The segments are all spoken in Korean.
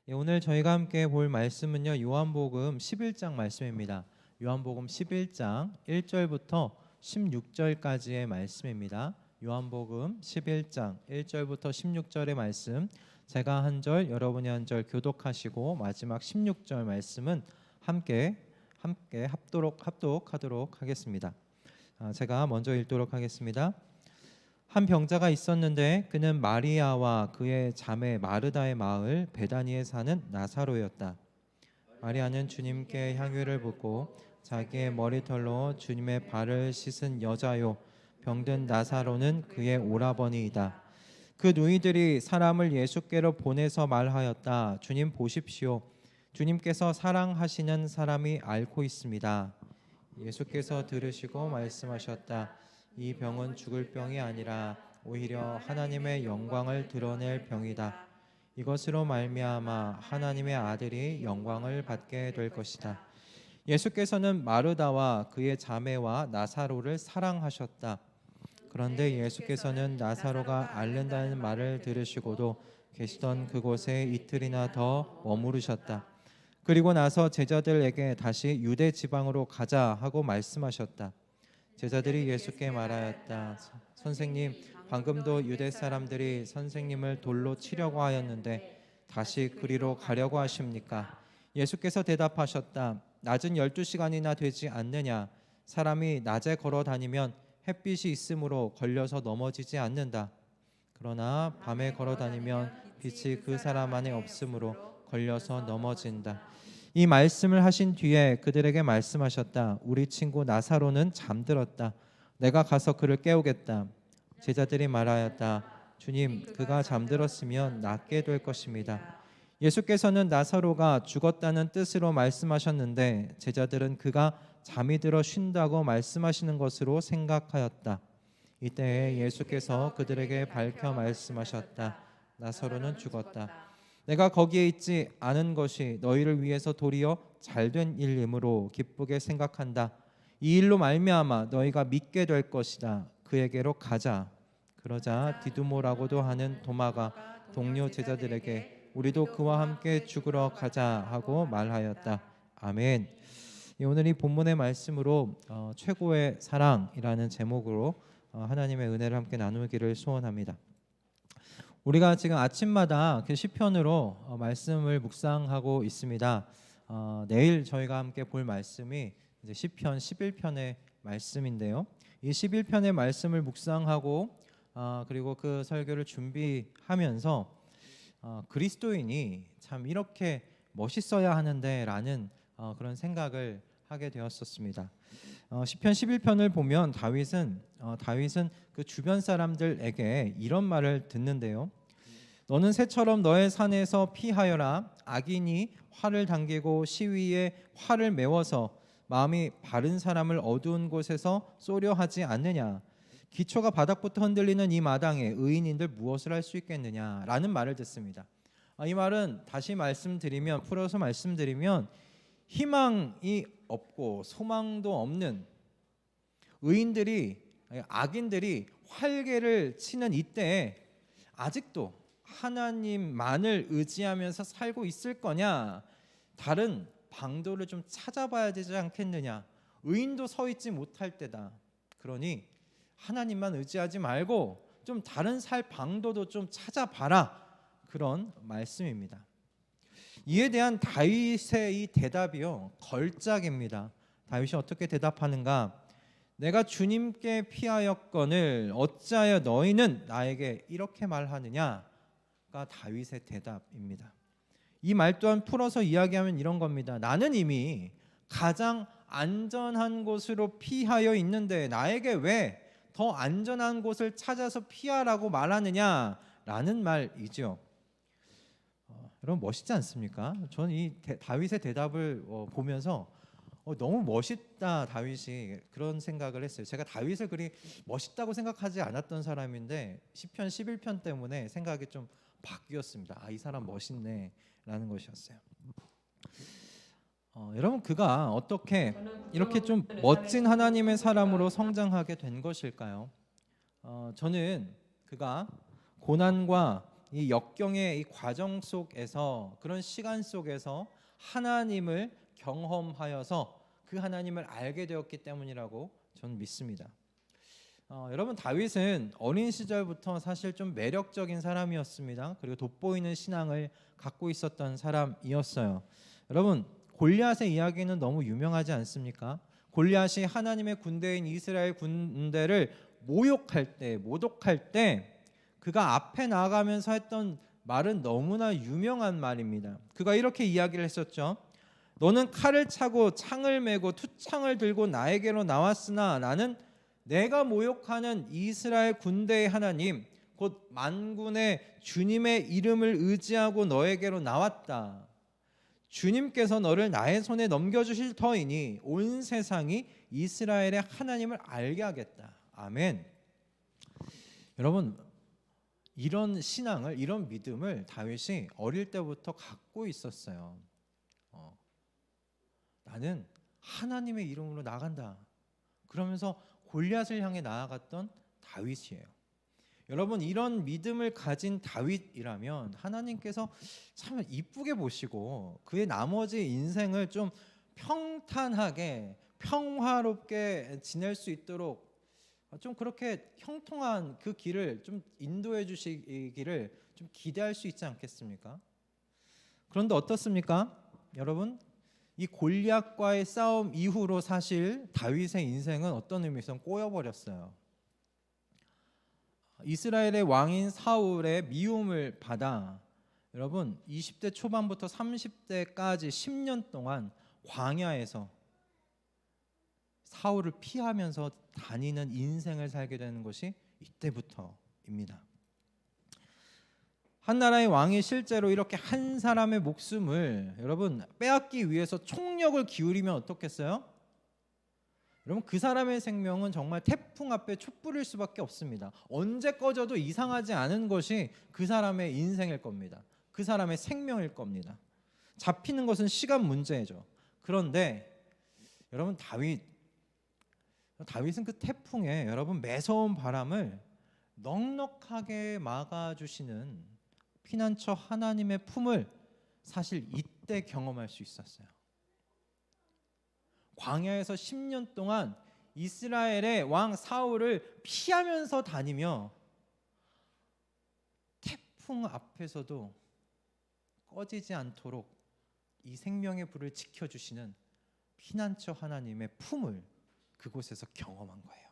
오늘 저희가 함께 볼 말씀은요, 요한복음 11장 말씀입니다. 요한복음 11장 1절부터 16절까지의 말씀입니다. 요한복음 11장 1절부터 16절의 말씀, 제가 한 절, 여러분이 한 절 교독하시고 마지막 16절 말씀은 함께 합독하도록 하겠습니다. 제가 먼저 읽도록 하겠습니다. 한 병자가 있었는데 그는 마리아와 그의 자매 마르다의 마을 베다니에 사는 나사로였다. 마리아는 주님께 향유를 붓고 자기의 머리털로 주님의 발을 씻은 여자요, 병든 나사로는 그의 오라버니이다. 그 누이들이 사람을 예수께로 보내서 말하였다. 주님 보십시오. 주님께서 사랑하시는 사람이 앓고 있습니다. 예수께서 들으시고 말씀하셨다. 이 병은 죽을 병이 아니라 오히려 하나님의 영광을 드러낼 병이다. 이것으로 말미암아 하나님의 아들이 영광을 받게 될 것이다. 예수께서는 마르다와 그의 자매와 나사로를 사랑하셨다. 그런데 예수께서는 나사로가 앓는다는 말을 들으시고도 계시던 그곳에 이틀이나 더 머무르셨다. 그리고 나서 제자들에게 다시 유대 지방으로 가자 하고 말씀하셨다. 제자들이 예수께 말하였다. 선생님, 방금도 유대 사람들이 선생님을 돌로 치려고 하였는데 다시 그리로 가려고 하십니까? 예수께서 대답하셨다. 낮은 12시간이나 되지 않느냐? 사람이 낮에 걸어 다니면 햇빛이 있으므로 걸려서 넘어지지 않는다. 그러나 밤에 걸어 다니면 빛이 그 사람 안에 없으므로 걸려서 넘어진다. 이 말씀을 하신 뒤에 그들에게 말씀하셨다. 우리 친구 나사로는 잠들었다. 내가 가서 그를 깨우겠다. 제자들이 말하였다. 주님, 그가 잠들었으면 낫게 될 것입니다. 예수께서는 나사로가 죽었다는 뜻으로 말씀하셨는데 제자들은 그가 잠이 들어 쉰다고 말씀하시는 것으로 생각하였다. 이때에 예수께서 그들에게 밝혀 말씀하셨다. 나사로는 죽었다. 내가 거기에 있지 않은 것이 너희를 위해서 도리어 잘된 일이므로 기쁘게 생각한다. 이 일로 말미암아 너희가 믿게 될 것이다. 그에게로 가자. 그러자 디두모라고도 하는 도마가 동료 제자들에게 우리도 그와 함께 죽으러 가자 하고 말하였다. 아멘. 오늘 이 본문의 말씀으로 최고의 사랑이라는 제목으로 하나님의 은혜를 함께 나누기를 소원합니다. 우리가 지금 아침마다 그 시편으로 말씀을 묵상하고 있습니다. 내일 저희가 함께 볼 말씀이 이제 시편 11편의 말씀인데요. 이 11편의 말씀을 묵상하고 그리고 그 설교를 준비하면서 그리스도인이 참 이렇게 멋있어야 하는데라는 그런 생각을 하게 되었었습니다. 시편 11편을 보면 다윗은 그 주변 사람들에게 이런 말을 듣는데요. 너는 새처럼 너의 산에서 피하여라. 악인이 활을 당기고 시위에 활을 메워서 마음이 바른 사람을 어두운 곳에서 쏘려 하지 않느냐. 기초가 바닥부터 흔들리는 이 마당에 의인인들 무엇을 할 수 있겠느냐라는 말을 듣습니다. 이 말은 다시 풀어서 말씀드리면 희망이 없고 소망도 없는 악인들이 활개를 치는 이때에 아직도 하나님만을 의지하면서 살고 있을 거냐? 다른 방도를 좀 찾아봐야 되지 않겠느냐? 의인도 서 있지 못할 때다. 그러니 하나님만 의지하지 말고 좀 다른 살 방도도 좀 찾아봐라. 그런 말씀입니다. 이에 대한 다윗의 이 대답이요, 걸작입니다. 다윗이 어떻게 대답하는가? 내가 주님께 피하였거늘 어찌하여 너희는 나에게 이렇게 말하느냐가 다윗의 대답입니다. 이 말 또한 풀어서 이야기하면 이런 겁니다. 나는 이미 가장 안전한 곳으로 피하여 있는데 나에게 왜 더 안전한 곳을 찾아서 피하라고 말하느냐라는 말이죠. 여러분 멋있지 않습니까? 저는 이 다윗의 대답을 보면서 너무 멋있다 다윗이, 그런 생각을 했어요. 제가 다윗을 그리 멋있다고 생각하지 않았던 사람인데 시편 11편 때문에 생각이 좀 바뀌었습니다. 이 사람 멋있네 라는 것이었어요. 여러분, 그가 어떻게 이렇게 좀 멋진 하나님의 사람으로 성장하게 된 것일까요? 저는 그가 고난과 이 역경의 이 과정 속에서, 그런 시간 속에서 하나님을 경험하여서 그 하나님을 알게 되었기 때문이라고 저는 믿습니다. 여러분, 다윗은 어린 시절부터 사실 좀 매력적인 사람이었습니다. 그리고 돋보이는 신앙을 갖고 있었던 사람이었어요. 여러분, 골리앗의 이야기는 너무 유명하지 않습니까? 골리앗이 하나님의 군대인 이스라엘 군대를 모독할 때 그가 앞에 나아가면서 했던 말은 너무나 유명한 말입니다. 그가 이렇게 이야기를 했었죠. 너는 칼을 차고 창을 메고 투창을 들고 나에게로 나왔으나 나는 내가 모욕하는 이스라엘 군대의 하나님 곧 만군의 주님의 이름을 의지하고 너에게로 나왔다. 주님께서 너를 나의 손에 넘겨주실 터이니 온 세상이 이스라엘의 하나님을 알게 하겠다. 아멘. 여러분, 이런 신앙을, 이런 믿음을 다윗이 어릴 때부터 갖고 있었어요. 나는 하나님의 이름으로 나간다. 그러면서 골리앗을 향해 나아갔던 다윗이에요. 여러분, 이런 믿음을 가진 다윗이라면 하나님께서 참 이쁘게 보시고 그의 나머지 인생을 좀 평탄하게 평화롭게 지낼 수 있도록 좀 그렇게 형통한 그 길을 좀 인도해 주시기를 좀 기대할 수 있지 않겠습니까? 그런데 어떻습니까? 여러분, 이 골리앗과의 싸움 이후로 사실 다윗의 인생은 어떤 의미에서 꼬여버렸어요. 이스라엘의 왕인 사울의 미움을 받아 여러분 20대 초반부터 30대까지 10년 동안 광야에서 사울을 피하면서 다니는 인생을 살게 되는 것이 이때부터입니다. 한 나라의 왕이 실제로 이렇게 한 사람의 목숨을 여러분 빼앗기 위해서 총력을 기울이면 어떻겠어요? 여러분, 그 사람의 생명은 정말 태풍 앞에 촛불일 수밖에 없습니다. 언제 꺼져도 이상하지 않은 것이 그 사람의 인생일 겁니다. 그 사람의 생명일 겁니다. 잡히는 것은 시간 문제죠. 그런데 여러분, 다윗은 그 태풍에 여러분 매서운 바람을 넉넉하게 막아주시는 피난처 하나님의 품을 사실 이때 경험할 수 있었어요. 광야에서 10년 동안 이스라엘의 왕 사울을 피하면서 다니며 태풍 앞에서도 꺼지지 않도록 이 생명의 불을 지켜주시는 피난처 하나님의 품을 그곳에서 경험한 거예요.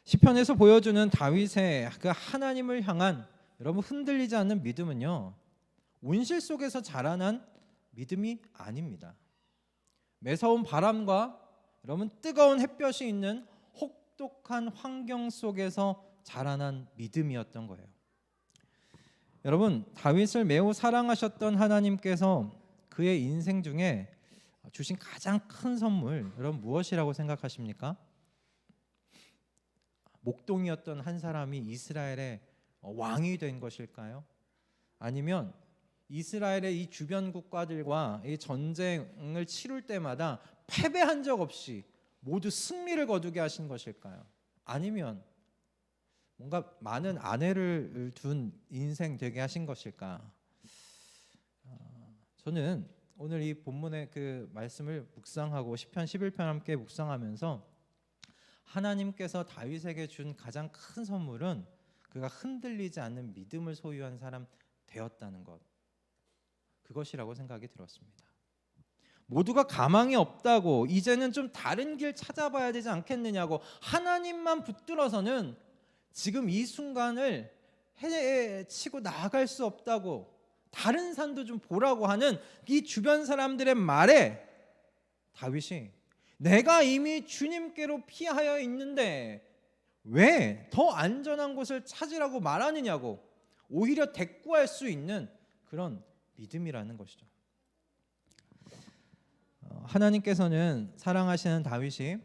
시편에서 보여주는 다윗의 그 하나님을 향한 여러분 흔들리지 않는 믿음은요, 온실 속에서 자라난 믿음이 아닙니다. 매서운 바람과 여러분 뜨거운 햇볕이 있는 혹독한 환경 속에서 자라난 믿음이었던 거예요. 여러분, 다윗을 매우 사랑하셨던 하나님께서 그의 인생 중에 주신 가장 큰 선물, 여러분 무엇이라고 생각하십니까? 목동이었던 한 사람이 이스라엘의 왕이 된 것일까요? 아니면 이스라엘의 이 주변 국가들과 이 전쟁을 치룰 때마다 패배한 적 없이 모두 승리를 거두게 하신 것일까요? 아니면 뭔가 많은 아내를 둔 인생 되게 하신 것일까? 저는 오늘 이 본문의 그 말씀을 묵상하고 시편 11편 함께 묵상하면서 하나님께서 다윗에게 준 가장 큰 선물은 그가 흔들리지 않는 믿음을 소유한 사람 되었다는 것, 그것이라고 생각이 들었습니다. 모두가 가망이 없다고 이제는 좀 다른 길 찾아봐야 되지 않겠느냐고 하나님만 붙들어서는 지금 이 순간을 헤치고 나아갈 수 없다고 다른 산도 좀 보라고 하는 이 주변 사람들의 말에 다윗이 내가 이미 주님께로 피하여 있는데 왜 더 안전한 곳을 찾으라고 말하느냐고 오히려 대꾸할 수 있는 그런 믿음이라는 것이죠. 하나님께서는 사랑하시는 다윗이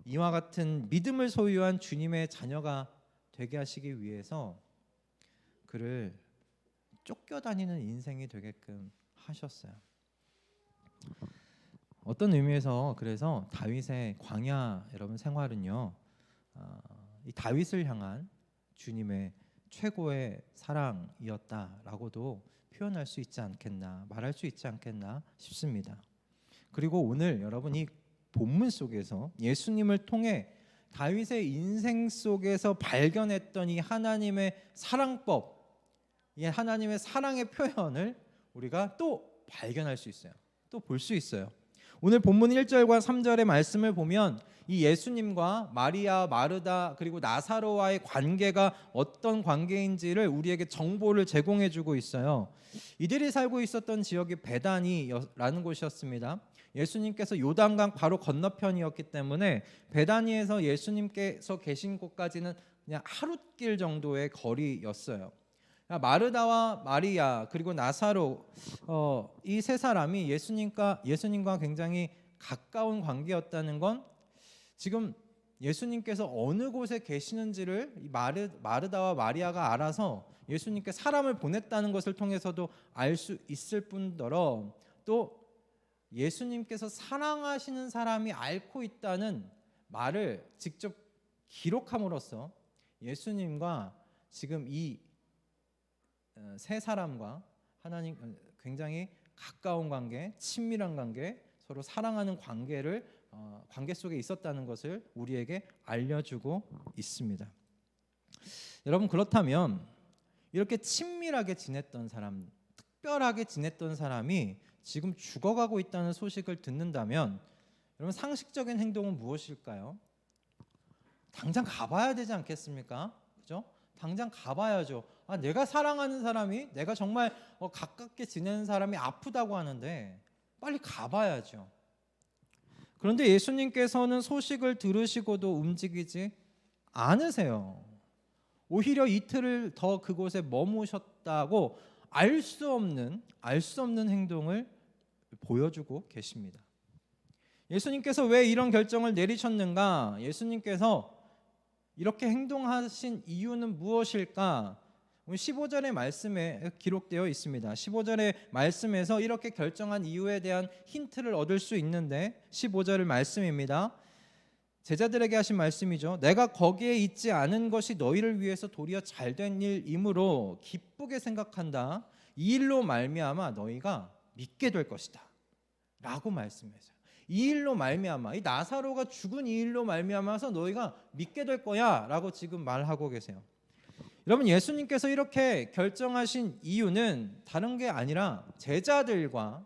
이와 같은 믿음을 소유한 주님의 자녀가 되게 하시기 위해서 그를 쫓겨다니는 인생이 되게끔 하셨어요. 어떤 의미에서 그래서 다윗의 광야 여러분 생활은요, 이 다윗을 향한 주님의 최고의 사랑이었다라고도 표현할 수 있지 않겠나, 말할 수 있지 않겠나 싶습니다. 그리고 오늘 여러분 이 본문 속에서 예수님을 통해 다윗의 인생 속에서 발견했던 이 하나님의 사랑법, 이 하나님의 사랑의 표현을 우리가 또 발견할 수 있어요. 또 볼 수 있어요. 오늘 본문 1절과 3절의 말씀을 보면 이 예수님과 마리아, 마르다 그리고 나사로와의 관계가 어떤 관계인지를 우리에게 정보를 제공해 주고 있어요. 이들이 살고 있었던 지역이 베다니라는 곳이었습니다. 예수님께서 요단강 바로 건너편이었기 때문에 베다니에서 예수님께서 계신 곳까지는 그냥 하룻길 정도의 거리였어요. 마르다와 마리아 그리고 나사로 이 세 사람이 예수님과 굉장히 가까운 관계였다는 건 지금 예수님께서 어느 곳에 계시는지를 이 마르다와 마리아가 알아서 예수님께 사람을 보냈다는 것을 통해서도 알 수 있을 뿐더러 또 예수님께서 사랑하시는 사람이 앓고 있다는 말을 직접 기록함으로써 예수님과 지금 이 세 사람과 하나님 굉장히 가까운 관계, 친밀한 관계, 서로 사랑하는 관계 속에 있었다는 것을 우리에게 알려주고 있습니다. 여러분 그렇다면 이렇게 친밀하게 지냈던 사람, 특별하게 지냈던 사람이 지금 죽어가고 있다는 소식을 듣는다면 여러분 상식적인 행동은 무엇일까요? 당장 가봐야 되지 않겠습니까? 그죠? 당장 가봐야죠. 내가 사랑하는 사람이, 내가 정말 가깝게 지내는 사람이 아프다고 하는데 빨리 가봐야죠. 그런데 예수님께서는 소식을 들으시고도 움직이지 않으세요. 오히려 이틀을 더 그곳에 머무셨다고 알 수 없는 행동을 보여주고 계십니다. 예수님께서 왜 이런 결정을 내리셨는가? 예수님께서 이렇게 행동하신 이유는 무엇일까? 15절의 말씀에 기록되어 있습니다. 15절의 말씀에서 이렇게 결정한 이유에 대한 힌트를 얻을 수 있는데 15절의 말씀입니다. 제자들에게 하신 말씀이죠. 내가 거기에 있지 않은 것이 너희를 위해서 도리어 잘된 일이므로 기쁘게 생각한다. 이 일로 말미암아 너희가 믿게 될 것이다 라고 말씀하세요. 이 일로 말미암아, 이 나사로가 죽은 이 일로 말미암아서 너희가 믿게 될 거야 라고 지금 말하고 계세요. 여러분 예수님께서 이렇게 결정하신 이유는 다른 게 아니라 제자들과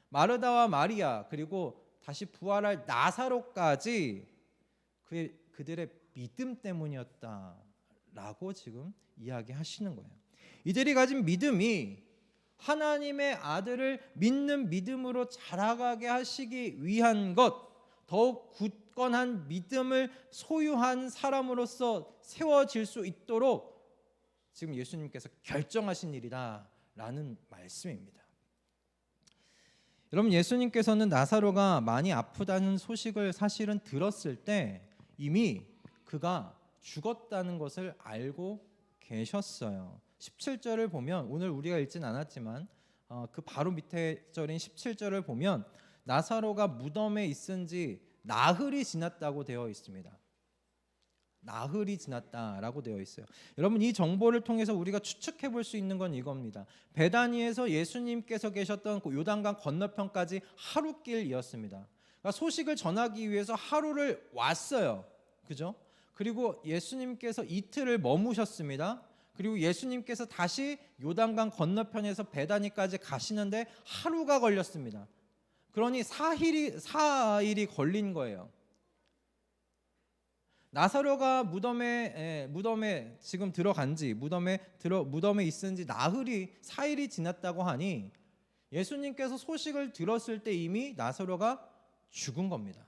마르다와 마리아 그리고 다시 부활할 나사로까지 그들의 믿음 때문이었다라고 지금 이야기하시는 거예요. 이들이 가진 믿음이 하나님의 아들을 믿는 믿음으로 자라가게 하시기 위한 것, 더욱 굳건한 믿음을 소유한 사람으로서 세워질 수 있도록 지금 예수님께서 결정하신 일이다라는 말씀입니다. 여러분 예수님께서는 나사로가 많이 아프다는 소식을 사실은 들었을 때 이미 그가 죽었다는 것을 알고 계셨어요. 17절을 보면 오늘 우리가 읽진 않았지만 그 바로 밑에 절인 17절을 보면 나사로가 무덤에 있은 지 나흘이 지났다고 되어 있습니다. 나흘이 지났다라고 되어 있어요. 여러분 이 정보를 통해서 우리가 추측해 볼 수 있는 건 이겁니다. 베다니에서 예수님께서 계셨던 그 요단강 건너편까지 하루길이었습니다. 그러니까 소식을 전하기 위해서 하루를 왔어요. 그죠? 그리고 예수님께서 이틀을 머무셨습니다. 그리고 예수님께서 다시 요단강 건너편에서 베다니까지 가시는데 하루가 걸렸습니다. 그러니 4일이 걸린 거예요. 나사로가 무덤에 지금 들어간 지 무덤에 있은 지 나흘이 4일이 지났다고 하니 예수님께서 소식을 들었을 때 이미 나사로가 죽은 겁니다.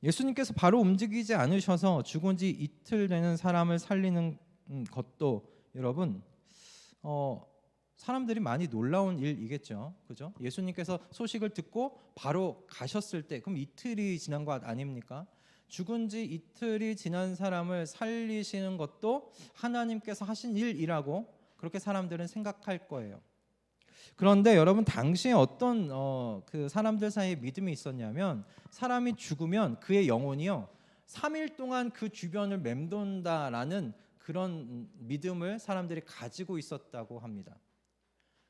예수님께서 바로 움직이지 않으셔서 죽은 지 이틀 되는 사람을 살리는 것도 여러분 사람들이 많이 놀라운 일이겠죠. 그죠? 예수님께서 소식을 듣고 바로 가셨을 때 그럼 이틀이 지난 것 아닙니까? 죽은 지 이틀이 지난 사람을 살리시는 것도 하나님께서 하신 일이라고 그렇게 사람들은 생각할 거예요. 그런데 여러분 당시에 어떤 그 사람들 사이에 믿음이 있었냐면 사람이 죽으면 그의 영혼이요 3일 동안 그 주변을 맴돈다라는 그런 믿음을 사람들이 가지고 있었다고 합니다.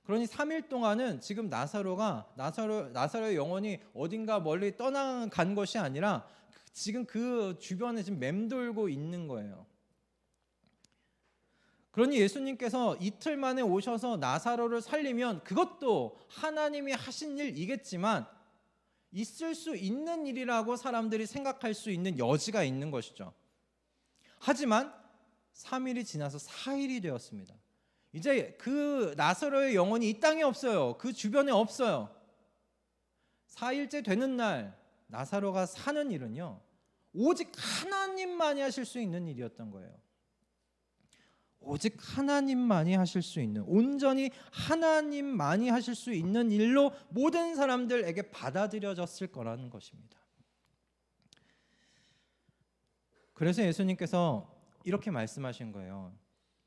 그러니 3일 동안은 지금 나사로의 영혼이 어딘가 멀리 떠나간 것이 아니라 지금 그 주변에 지금 맴돌고 있는 거예요. 그러니 예수님께서 이틀 만에 오셔서 나사로를 살리면 그것도 하나님이 하신 일이겠지만 있을 수 있는 일이라고 사람들이 생각할 수 있는 여지가 있는 것이죠. 하지만 3일이 지나서 4일이 되었습니다. 이제 그 나사로의 영혼이 이 땅에 없어요. 그 주변에 없어요. 4일째 되는 날 나사로가 사는 일은요, 오직 하나님만이 하실 수 있는 일이었던 거예요. 오직 하나님만이 하실 수 있는, 온전히 하나님만이 하실 수 있는 일로 모든 사람들에게 받아들여졌을 거라는 것입니다. 그래서 예수님께서 이렇게 말씀하신 거예요.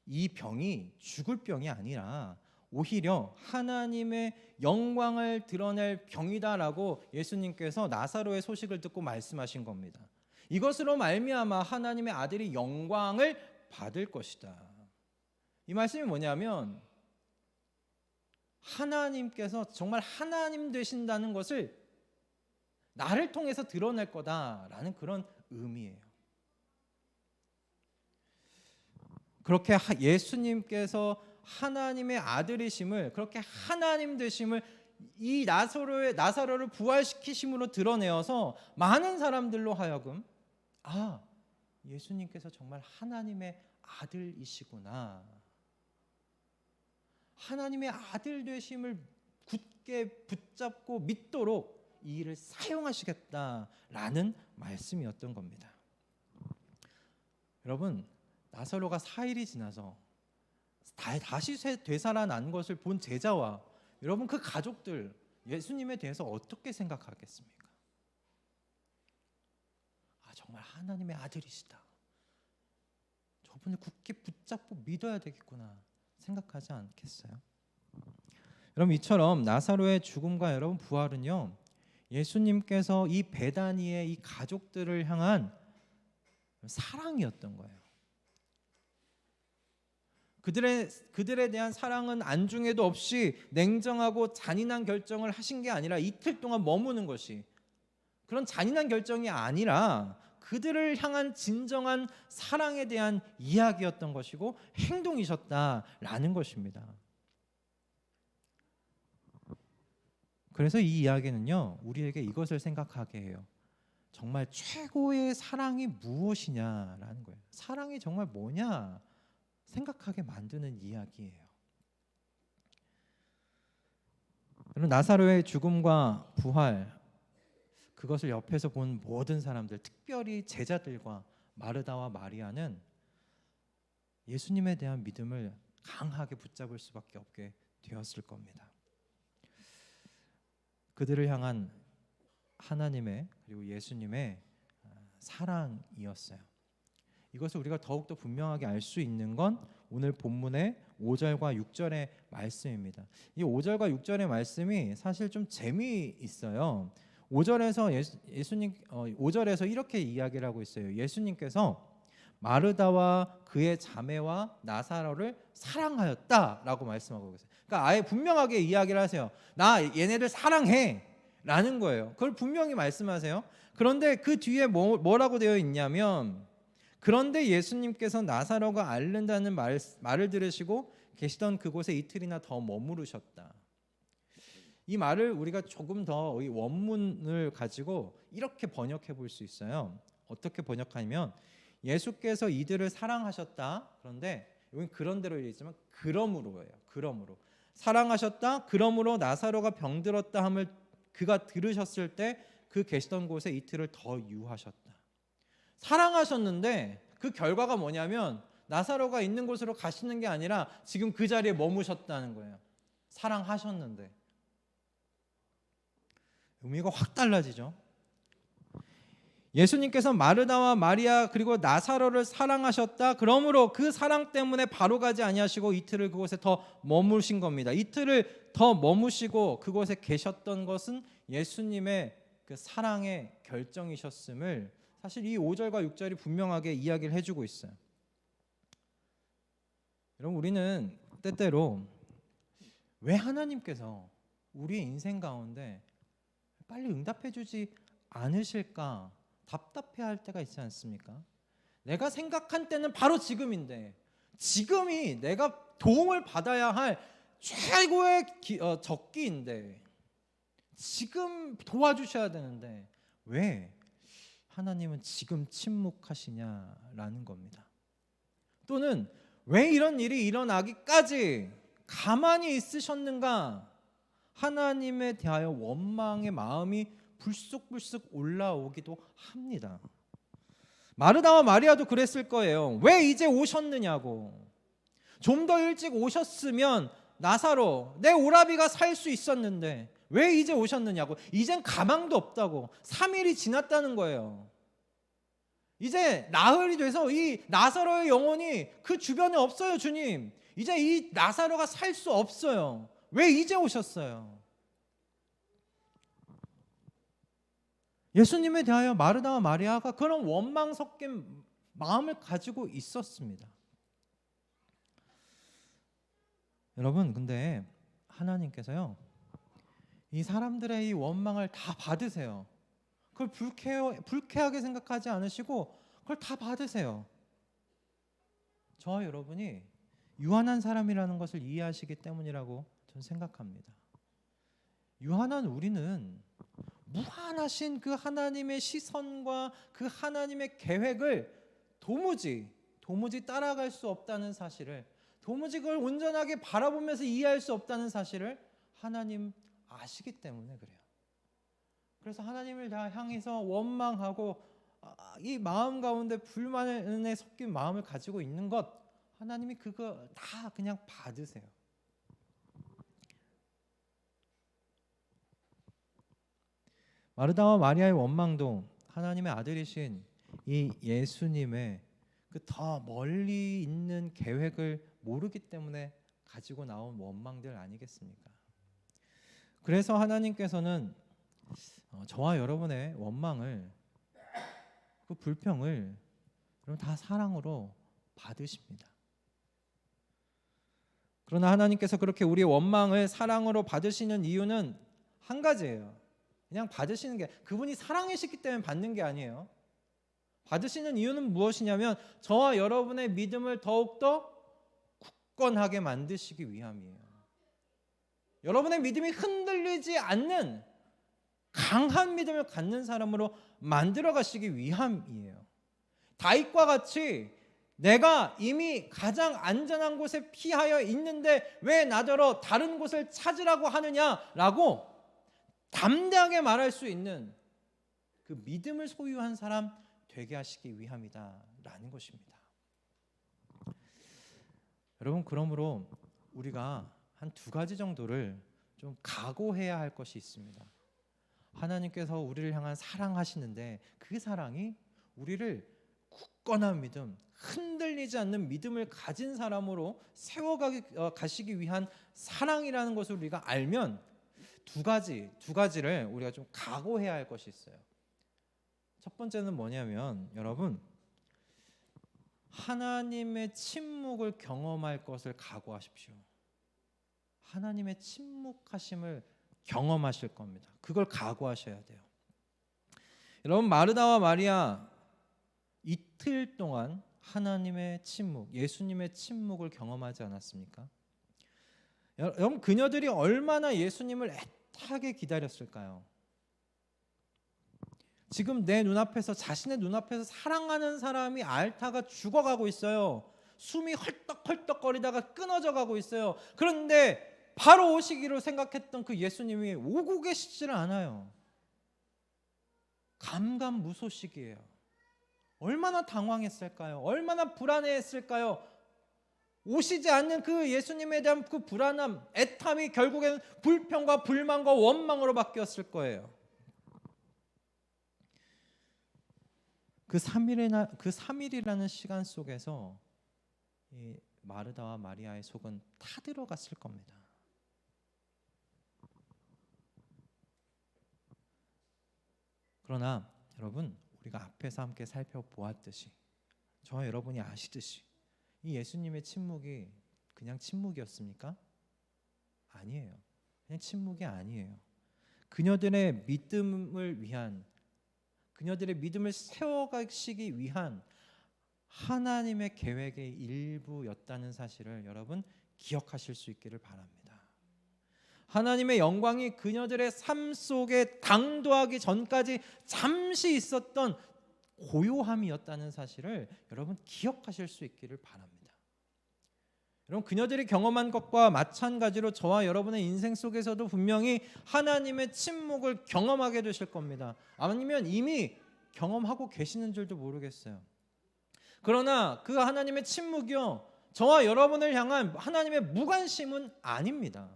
이 병이 죽을 병이 아니라 오히려 하나님의 영광을 드러낼 병이다라고 예수님께서 나사로의 소식을 듣고 말씀하신 겁니다. 이것으로 말미암아 하나님의 아들이 영광을 받을 것이다. 이 말씀이 뭐냐면 하나님께서 정말 하나님 되신다는 것을 나를 통해서 드러낼 거다라는 그런 의미예요. 그렇게 예수님께서 하나님의 아들이심을, 그렇게 하나님 되심을 이 나사로를 부활시키심으로 드러내어서 많은 사람들로 하여금 예수님께서 정말 하나님의 아들이시구나, 하나님의 아들 되심을 굳게 붙잡고 믿도록 이 일을 사용하시겠다라는 말씀이었던 겁니다. 여러분, 나사로가 4일이 지나서 다시 되살아난 것을 본 제자와 여러분 그 가족들, 예수님에 대해서 어떻게 생각하겠습니까? 정말 하나님의 아들이시다, 저분을 굳게 붙잡고 믿어야 되겠구나 생각하지 않겠어요? 여러분, 이처럼 나사로의 죽음과 여러분 부활은요, 예수님께서 이 베다니의 이 가족들을 향한 사랑이었던 거예요. 그들에 대한 사랑은 안중에도 없이 냉정하고 잔인한 결정을 하신 게 아니라 이틀 동안 머무는 것이, 그런 잔인한 결정이 아니라 그들을 향한 진정한 사랑에 대한 이야기였던 것이고 행동이셨다라는 것입니다. 그래서 이 이야기는요, 우리에게 이것을 생각하게 해요. 정말 최고의 사랑이 무엇이냐라는 거예요. 사랑이 정말 뭐냐 생각하게 만드는 이야기예요. 여러분, 나사로의 죽음과 부활, 그것을 옆에서 본 모든 사람들, 특별히 제자들과 마르다와 마리아는 예수님에 대한 믿음을 강하게 붙잡을 수밖에 없게 되었을 겁니다. 그들을 향한 하나님의 그리고 예수님의 사랑이었어요. 이것을 우리가 더욱더 분명하게 알 수 있는 건 오늘 본문의 5절과 6절의 말씀입니다. 이 5절과 6절의 말씀이 사실 좀 재미있어요. 5절에서 이렇게 이야기를 하고 있어요. 예수님께서 마르다와 그의 자매와 나사로를 사랑하였다라고 말씀하고 계세요. 그러니까 아예 분명하게 이야기를 하세요. 나 얘네들 사랑해 라는 거예요. 그걸 분명히 말씀하세요. 그런데 그 뒤에 뭐라고 되어 있냐면, 그런데 예수님께서 나사로가 앓는다는 말을 들으시고 계시던 그곳에 이틀이나 더 머무르셨다. 이 말을 우리가 조금 더 이 원문을 가지고 이렇게 번역해 볼 수 있어요. 어떻게 번역하냐면, 예수께서 이들을 사랑하셨다. 그런데 여기 그런대로 얘기했지만 그러므로예요. 그러므로 사랑하셨다. 그러므로 나사로가 병들었다 함을 그가 들으셨을 때 그 계시던 곳에 이틀을 더 유하셨다. 사랑하셨는데 그 결과가 뭐냐면 나사로가 있는 곳으로 가시는 게 아니라 지금 그 자리에 머무셨다는 거예요. 사랑하셨는데 의미가 확 달라지죠. 예수님께서 마르다와 마리아 그리고 나사로를 사랑하셨다. 그러므로 그 사랑 때문에 바로 가지 아니하시고 이틀을 그곳에 더 머무신 겁니다. 이틀을 더 머무시고 그곳에 계셨던 것은 예수님의 그 사랑의 결정이셨음을 사실 이 5절과 6절이 분명하게 이야기를 해주고 있어요. 여러분, 우리는 때때로 왜 하나님께서 우리의 인생 가운데 빨리 응답해 주지 않으실까 답답해할 때가 있지 않습니까? 내가 생각한 때는 바로 지금인데, 지금이 내가 도움을 받아야 할 최고의 적기인데, 지금 도와주셔야 되는데 왜 하나님은 지금 침묵하시냐라는 겁니다. 또는 왜 이런 일이 일어나기까지 가만히 있으셨는가, 하나님에 대하여 원망의 마음이 불쑥불쑥 올라오기도 합니다. 마르다와 마리아도 그랬을 거예요. 왜 이제 오셨느냐고. 좀 더 일찍 오셨으면 나사로, 내 오라비가 살 수 있었는데 왜 이제 오셨느냐고. 이젠 가망도 없다고. 3일이 지났다는 거예요. 이제 나흘이 돼서 이 나사로의 영혼이 그 주변에 없어요. 주님, 이제 이 나사로가 살 수 없어요. 왜 이제 오셨어요? 예수님에 대하여 마르다와 마리아가 그런 원망 섞인 마음을 가지고 있었습니다. 여러분, 근데 하나님께서요, 이 사람들의 이 원망을 다 받으세요. 그걸 불쾌하게 생각하지 않으시고 그걸 다 받으세요. 저와 여러분이 유한한 사람이라는 것을 이해하시기 때문이라고 저는 생각합니다. 유한한 우리는 무한하신 그 하나님의 시선과 그 하나님의 계획을 도무지 따라갈 수 없다는 사실을, 도무지 그걸 온전하게 바라보면서 이해할 수 없다는 사실을 하나님 아시기 때문에 그래요. 그래서 하나님을 다 향해서 원망하고 이 마음 가운데 불만에 섞인 마음을 가지고 있는 것, 하나님이 그거 다 그냥 받으세요. 마르다와 마리아의 원망도 하나님의 아들이신 이 예수님의 그 더 멀리 있는 계획을 모르기 때문에 가지고 나온 원망들 아니겠습니까? 그래서 하나님께서는 저와 여러분의 원망을, 그 불평을 다 사랑으로 받으십니다. 그러나 하나님께서 그렇게 우리의 원망을 사랑으로 받으시는 이유는 한 가지예요. 그냥 받으시는 게, 그분이 사랑이시기 때문에 받는 게 아니에요. 받으시는 이유는 무엇이냐면 저와 여러분의 믿음을 더욱더 굳건하게 만드시기 위함이에요. 여러분의 믿음이 흔들리지 않는 강한 믿음을 갖는 사람으로 만들어 가시기 위함이에요. 다윗과 같이 내가 이미 가장 안전한 곳에 피하여 있는데 왜 나더러 다른 곳을 찾으라고 하느냐라고 담대하게 말할 수 있는 그 믿음을 소유한 사람 되게 하시기 위함이다라는 것입니다. 여러분, 그러므로 우리가 한 두 가지 정도를 좀 각오해야 할 것이 있습니다. 하나님께서 우리를 향한 사랑하시는데 그 사랑이 우리를 굳건한 믿음, 흔들리지 않는 믿음을 가진 사람으로 세워가시기 위한 사랑이라는 것을 우리가 알면 두 가지를 우리가 좀 각오해야 할 것이 있어요. 첫 번째는 뭐냐면, 여러분, 하나님의 침묵을 경험할 것을 각오하십시오. 하나님의 침묵하심을 경험하실 겁니다. 그걸 각오하셔야 돼요. 여러분, 마르다와 마리아 이틀 동안 하나님의 침묵, 예수님의 침묵을 경험하지 않았습니까? 여러분, 그녀들이 얼마나 예수님을 애타게 기다렸을까요? 지금 내 눈앞에서, 자신의 눈앞에서 사랑하는 사람이 앓다가 죽어가고 있어요. 숨이 헐떡헐떡거리다가 끊어져 가고 있어요. 그런데 바로 오시기로 생각했던 그 예수님이 오고 계시지를 않아요. 감감무소식이에요. 얼마나 당황했을까요? 얼마나 불안해했을까요? 오시지 않는 그 예수님에 대한 그 불안함, 애탐이 결국에는 불평과 불만과 원망으로 바뀌었을 거예요. 그 3일이라는 시간 속에서 이 마르다와 마리아의 속은 타들어갔을 겁니다. 그러나 여러분, 우리가 앞에서 함께 살펴보았듯이 저와 여러분이 아시듯이 이 예수님의 침묵이 그냥 침묵이었습니까? 아니에요. 그냥 침묵이 아니에요. 그녀들의 믿음을 위한, 그녀들의 믿음을 세워가시기 위한 하나님의 계획의 일부였다는 사실을 여러분 기억하실 수 있기를 바랍니다. 하나님의 영광이 그녀들의 삶 속에 당도하기 전까지 잠시 있었던 고요함이었다는 사실을 여러분 기억하실 수 있기를 바랍니다. 여러분, 그녀들이 경험한 것과 마찬가지로 저와 여러분의 인생 속에서도 분명히 하나님의 침묵을 경험하게 되실 겁니다. 아니면 이미 경험하고 계시는 줄도 모르겠어요. 그러나 그 하나님의 침묵이요, 저와 여러분을 향한 하나님의 무관심은 아닙니다.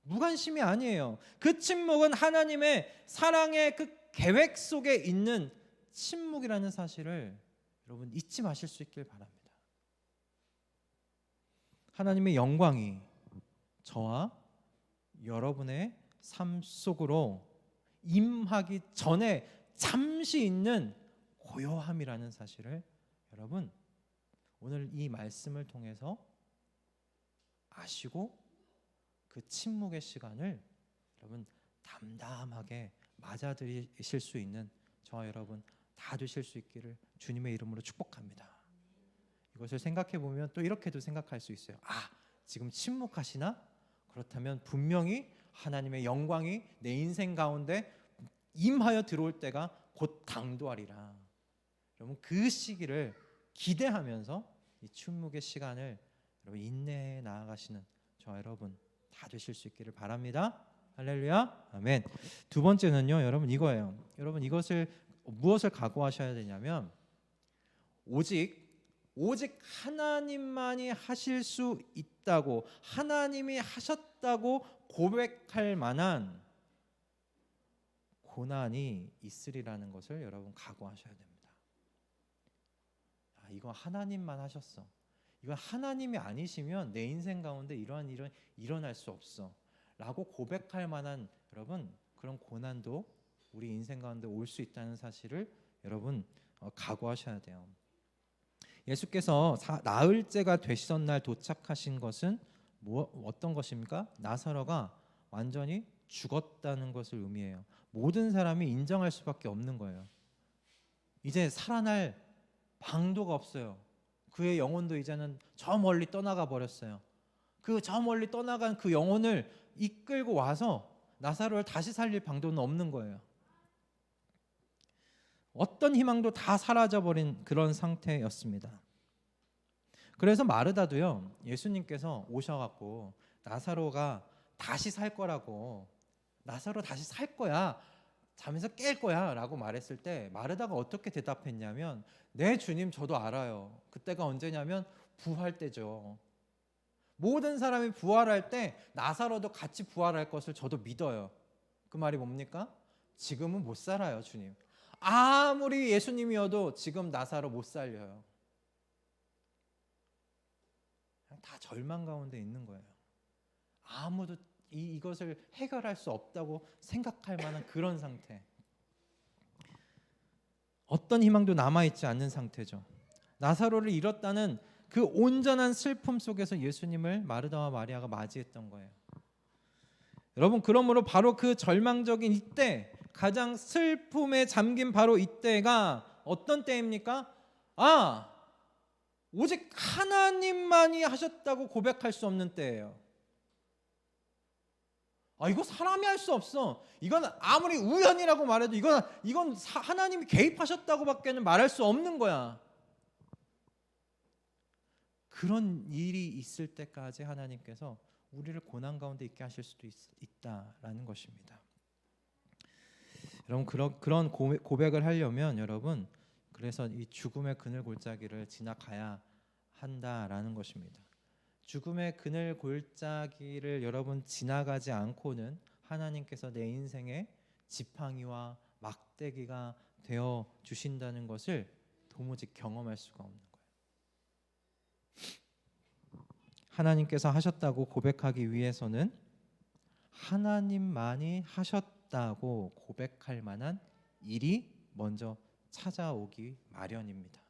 무관심이 아니에요. 그 침묵은 하나님의 사랑의 그 계획 속에 있는 침묵이라는 사실을 여러분 잊지 마실 수 있길 바랍니다. 하나님의 영광이 저와 여러분의 삶 속으로 임하기 전에 잠시 있는 고요함이라는 사실을 여러분 오늘 이 말씀을 통해서 아시고 그 침묵의 시간을 여러분 담담하게 맞아들이실 수 있는 저와 여러분 다 되실 수 있기를 주님의 이름으로 축복합니다. 이것을 생각해 보면 또 이렇게도 생각할 수 있어요. 지금 침묵하시나? 그렇다면 분명히 하나님의 영광이 내 인생 가운데 임하여 들어올 때가 곧 당도하리라. 여러분 그 시기를 기대하면서 이 침묵의 시간을 여러분 인내해 나아가시는 저와 여러분 다 되실 수 있기를 바랍니다. 할렐루야, 아멘. 두 번째는요, 여러분 이거예요. 여러분 이것을 무엇을 각오하셔야 되냐면 오직 하나님만이 하실 수 있다고, 하나님이 하셨다고 고백할 만한 고난이 있으리라는 것을 여러분 각오하셔야 됩니다. 이거 하나님만 하셨어. 이건 하나님이 아니시면 내 인생 가운데 이러한 일은 일어날 수 없어 라고 고백할 만한 여러분 그런 고난도 우리 인생 가운데 올 수 있다는 사실을 여러분 각오하셔야 돼요. 예수께서 나흘째가 되시던 날 도착하신 것은 어떤 것입니까? 나사로가 완전히 죽었다는 것을 의미해요. 모든 사람이 인정할 수밖에 없는 거예요. 이제 살아날 방도가 없어요. 그의 영혼도 이제는 저 멀리 떠나가 버렸어요. 그 저 멀리 떠나간 그 영혼을 이끌고 와서 나사로를 다시 살릴 방도는 없는 거예요. 어떤 희망도 다 사라져버린 그런 상태였습니다. 그래서 마르다도요, 예수님께서 오셔갖고 나사로가 다시 살 거라고, 나사로 다시 살 거야, 잠에서 깰 거야 라고 말했을 때 마르다가 어떻게 대답했냐면, 네 주님, 저도 알아요. 그때가 언제냐면 부활 때죠. 모든 사람이 부활할 때 나사로도 같이 부활할 것을 저도 믿어요. 그 말이 뭡니까? 지금은 못 살아요, 주님. 아무리 예수님이어도 지금 나사로 못 살려요. 그냥 다 절망 가운데 있는 거예요. 아무도 이것을 해결할 수 없다고 생각할 만한 그런 상태. 어떤 희망도 남아있지 않는 상태죠. 나사로를 잃었다는 그 온전한 슬픔 속에서 예수님을 마르다와 마리아가 맞이했던 거예요. 여러분, 그러므로 바로 그 절망적인 이때, 가장 슬픔에 잠긴 바로 이때가 어떤 때입니까? 오직 하나님만이 하셨다고 고백할 수 없는 때예요. 이거 사람이 할 수 없어. 이건 아무리 우연이라고 말해도 이건 하나님이 개입하셨다고밖에는 말할 수 없는 거야. 그런 일이 있을 때까지 하나님께서 우리를 고난 가운데 있게 하실 수도 있다라는 것입니다. 여러분, 그런 고백을 하려면 여러분, 그래서 이 죽음의 그늘 골짜기를 지나가야 한다라는 것입니다. 죽음의 그늘 골짜기를 여러분 지나가지 않고는 하나님께서 내 인생의 지팡이와 막대기가 되어 주신다는 것을 도무지 경험할 수가 없는 거예요. 하나님께서 하셨다고 고백하기 위해서는 하나님만이 하셨다고 고백할 만한 일이 먼저 찾아오기 마련입니다.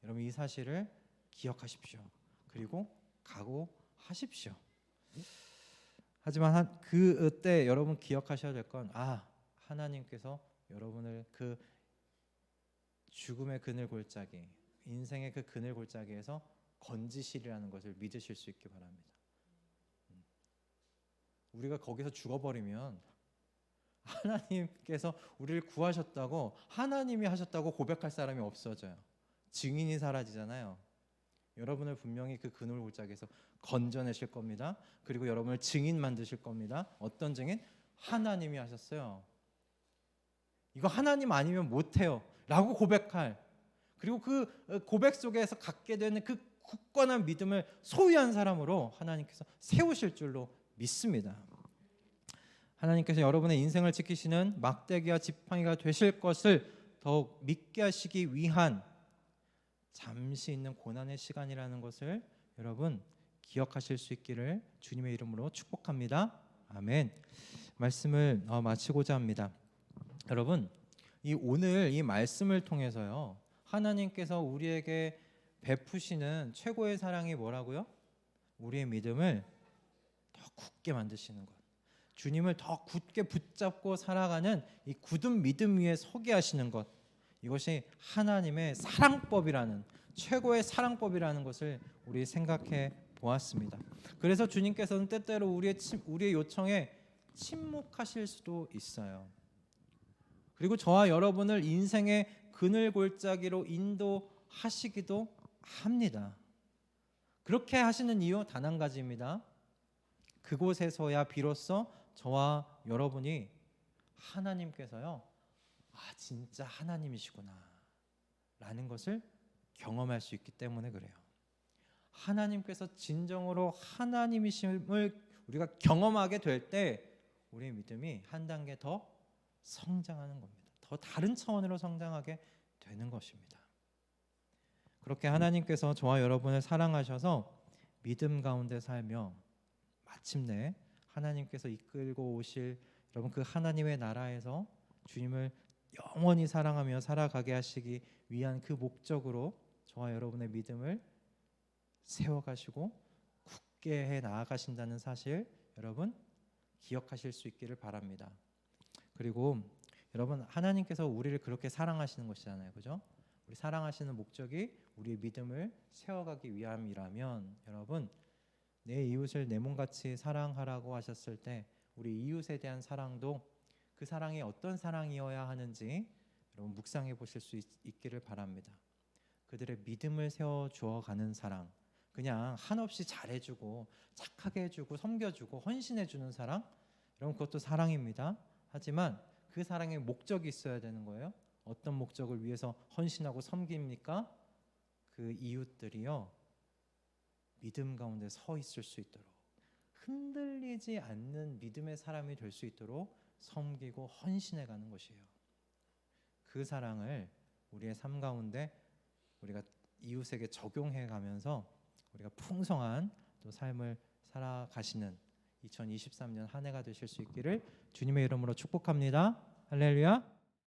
여러분 이 사실을 기억하십시오. 그리고 각오하십시오. 하지만 그때 여러분 기억하셔야 될 건 하나님께서 여러분을 그 죽음의 그늘 골짜기, 인생의 그 그늘 골짜기에서 건지시리라는 것을 믿으실 수 있기 바랍니다. 우리가 거기서 죽어버리면 하나님께서 우리를 구하셨다고, 하나님이 하셨다고 고백할 사람이 없어져요. 증인이 사라지잖아요. 여러분을 분명히 그 그늘 골짜기에서 건져내실 겁니다. 그리고 여러분을 증인 만드실 겁니다. 어떤 증인? 하나님이 하셨어요. 이거 하나님 아니면 못해요 라고 고백할, 그리고 그 고백 속에서 갖게 되는 그 굳건한 믿음을 소유한 사람으로 하나님께서 세우실 줄로 믿습니다. 하나님께서 여러분의 인생을 지키시는 막대기와 지팡이가 되실 것을 더욱 믿게 하시기 위한 잠시 있는 고난의 시간이라는 것을 여러분 기억하실 수 있기를 주님의 이름으로 축복합니다. 아멘. 말씀을 마치고자 합니다. 여러분, 오늘 이 말씀을 통해서요, 하나님께서 우리에게 베푸시는 최고의 사랑이 뭐라고요? 우리의 믿음을 더 굳게 만드시는 것, 주님을 더 굳게 붙잡고 살아가는 이 굳은 믿음 위에 서게 하시는 것, 이것이 하나님의 사랑법이라는, 최고의 사랑법이라는 것을 우리 생각해 보았습니다. 그래서 주님께서는 때때로 우리의 요청에 침묵하실 수도 있어요. 그리고 저와 여러분을 인생의 그늘 골짜기로 인도하시기도 합니다. 그렇게 하시는 이유 단 한 가지입니다. 그곳에서야 비로소 저와 여러분이 하나님께서요, 진짜 하나님이시구나 라는 것을 경험할 수 있기 때문에 그래요. 하나님께서 진정으로 하나님이심을 우리가 경험하게 될 때 우리의 믿음이 한 단계 더 성장하는 겁니다. 더 다른 차원으로 성장하게 되는 것입니다. 그렇게 하나님께서 저와 여러분을 사랑하셔서 믿음 가운데 살며 마침내 하나님께서 이끌고 오실 여러분 그 하나님의 나라에서 주님을 영원히 사랑하며 살아가게 하시기 위한 그 목적으로 저와 여러분의 믿음을 세워가시고 굳게 해 나아가신다는 사실 여러분 기억하실 수 있기를 바랍니다. 그리고 여러분, 하나님께서 우리를 그렇게 사랑하시는 것이잖아요, 그죠? 우리 사랑하시는 목적이 우리의 믿음을 세워가기 위함이라면 여러분, 내 이웃을 내 몸같이 사랑하라고 하셨을 때 우리 이웃에 대한 사랑도 그 사랑이 어떤 사랑이어야 하는지 여러분 묵상해 보실 수 있기를 바랍니다. 그들의 믿음을 세워주어 가는 사랑, 그냥 한없이 잘해주고 착하게 해주고 섬겨주고 헌신해주는 사랑, 여러분 그것도 사랑입니다. 하지만 그 사랑의 목적이 있어야 되는 거예요. 어떤 목적을 위해서 헌신하고 섬깁니까? 그 이웃들이요, 믿음 가운데 서 있을 수 있도록, 흔들리지 않는 믿음의 사람이 될 수 있도록 섬기고 헌신해가는 것이에요. 그 사랑을 우리의 삶 가운데 우리가 이웃에게 적용해가면서 우리가 풍성한 또 삶을 살아가시는 2023년 한 해가 되실 수 있기를 주님의 이름으로 축복합니다. 할렐루야.